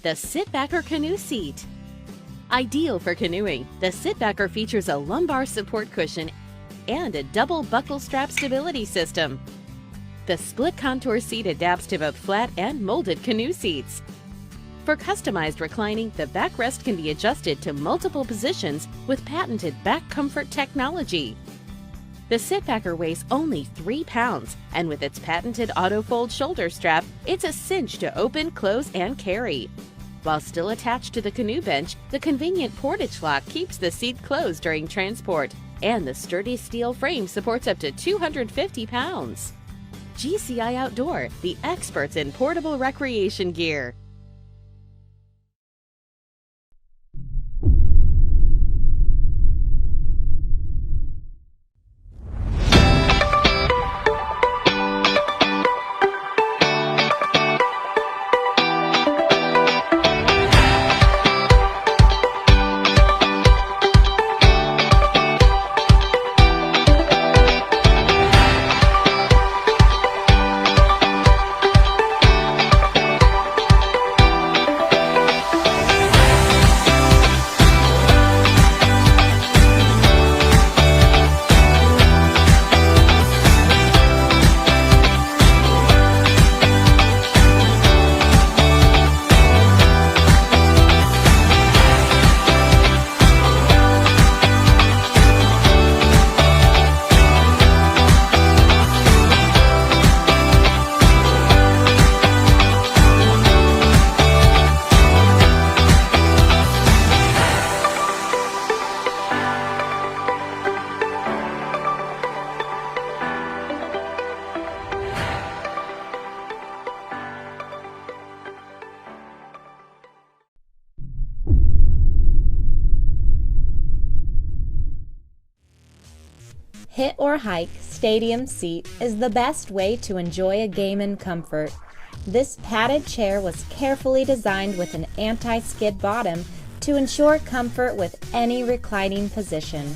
the SitBacker Canoe seat. Ideal for canoeing, the SitBacker features a lumbar support cushion and a double buckle strap stability system. The split contour seat adapts to both flat and molded canoe seats. For customized reclining, the backrest can be adjusted to multiple positions with patented back comfort technology. The SitBacker weighs only 3 pounds, and with its patented auto-fold shoulder strap, it's a cinch to open, close, and carry. While still attached to the canoe bench, the convenient portage lock keeps the seat closed during transport, and the sturdy steel frame supports up to 250 pounds. GCI Outdoor, the experts in portable recreation gear. HITORHIKE Stadium Seat is the best way to enjoy a game in comfort. This padded chair was carefully designed with an anti-skid bottom to ensure comfort with any reclining position.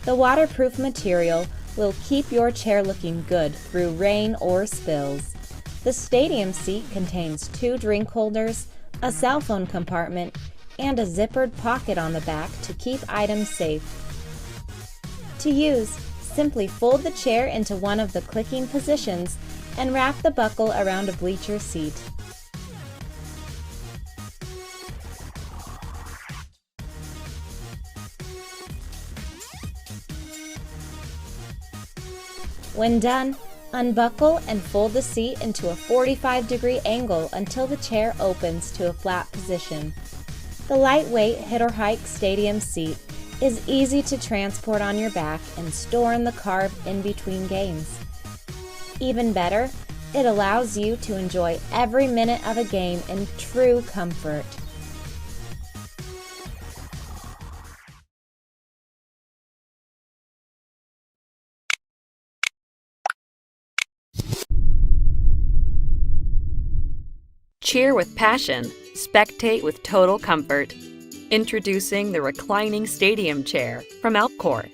The waterproof material will keep your chair looking good through rain or spills. The stadium seat contains 2 drink holders, a cell phone compartment, and a zippered pocket on the back to keep items safe. To use, simply fold the chair into one of the clicking positions and wrap the buckle around a bleacher seat. When done, unbuckle and fold the seat into a 45-degree angle until the chair opens to a flat position. The lightweight HITORHIKE Stadium seat is easy to transport on your back and store in the car in between games. Even better, it allows you to enjoy every minute of a game in true comfort. Cheer with passion, spectate with total comfort. Introducing the Reclining Stadium Chair from Alpcour.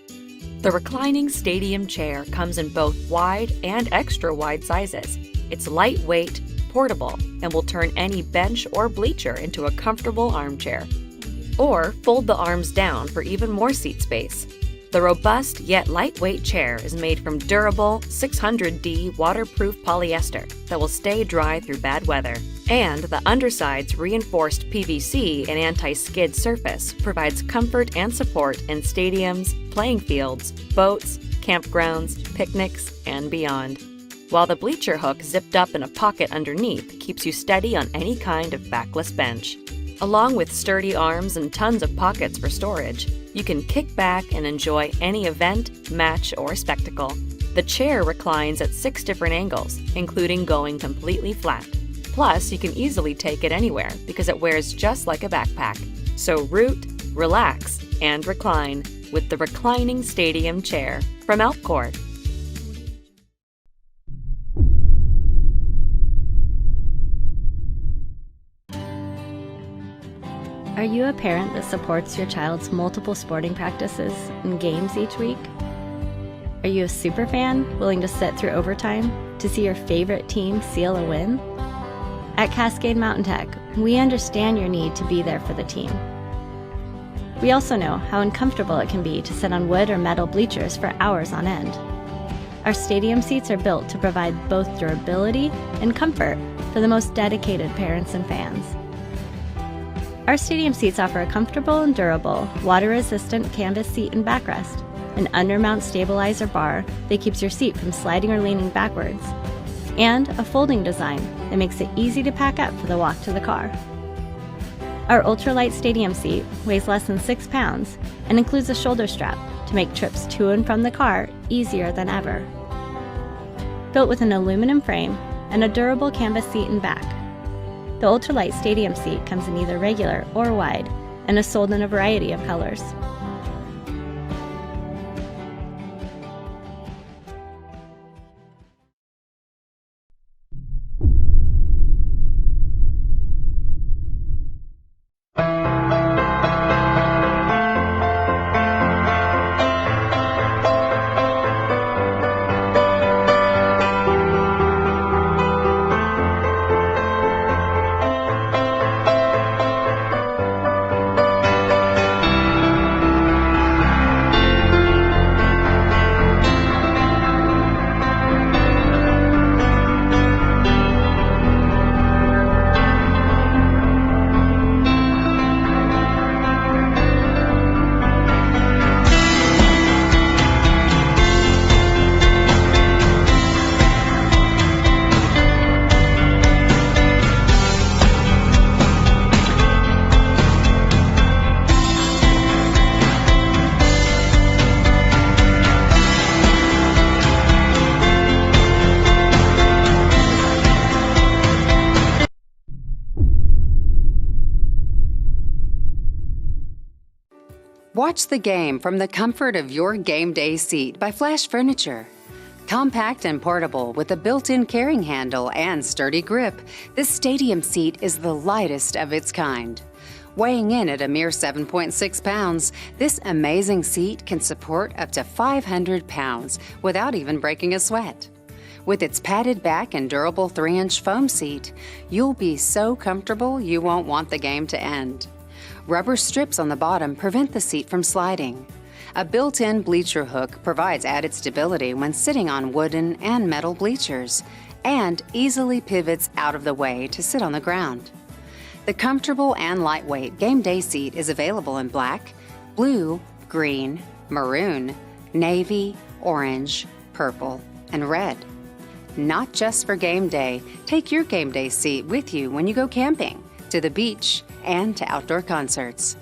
The Reclining Stadium Chair comes in both wide and extra wide sizes. It's lightweight, portable, and will turn any bench or bleacher into a comfortable armchair. Or fold the arms down for even more seat space. The robust yet lightweight chair is made from durable 600D waterproof polyester that will stay dry through bad weather. And the underside's reinforced PVC and anti-skid surface provides comfort and support in stadiums, playing fields, boats, campgrounds, picnics, and beyond. While the bleacher hook zipped up in a pocket underneath keeps you steady on any kind of backless bench. Along with sturdy arms and tons of pockets for storage, you can kick back and enjoy any event, match, or spectacle. The chair reclines at 6 different angles, including going completely flat. Plus, you can easily take it anywhere because it wears just like a backpack. So root, relax, and recline with the Reclining Stadium Chair from Alpcour. Are you a parent that supports your child's multiple sporting practices and games each week? Are you a super fan willing to sit through overtime to see your favorite team seal a win? At Cascade Mountain Tech, we understand your need to be there for the team. We also know how uncomfortable it can be to sit on wood or metal bleachers for hours on end. Our stadium seats are built to provide both durability and comfort for the most dedicated parents and fans. Our stadium seats offer a comfortable and durable, water-resistant canvas seat and backrest, an undermount stabilizer bar that keeps your seat from sliding or leaning backwards, and a folding design that makes it easy to pack up for the walk to the car. Our ultralight stadium seat weighs less than 6 pounds and includes a shoulder strap to make trips to and from the car easier than ever. Built with an aluminum frame and a durable canvas seat and back, the ultralight stadium seat comes in either regular or wide and is sold in a variety of colors. Watch the game from the comfort of your game day seat by Flash Furniture. Compact and portable with a built-in carrying handle and sturdy grip, this stadium seat is the lightest of its kind. Weighing in at a mere 7.6 pounds, this amazing seat can support up to 500 pounds without even breaking a sweat. With its padded back and durable 3-inch foam seat, you'll be so comfortable you won't want the game to end. Rubber strips on the bottom prevent the seat from sliding. A built-in bleacher hook provides added stability when sitting on wooden and metal bleachers, and easily pivots out of the way to sit on the ground. The comfortable and lightweight game day seat is available in black, blue, green, maroon, navy, orange, purple, and red. Not just for game day, take your game day seat with you when you go camping, to the beach, and to outdoor concerts.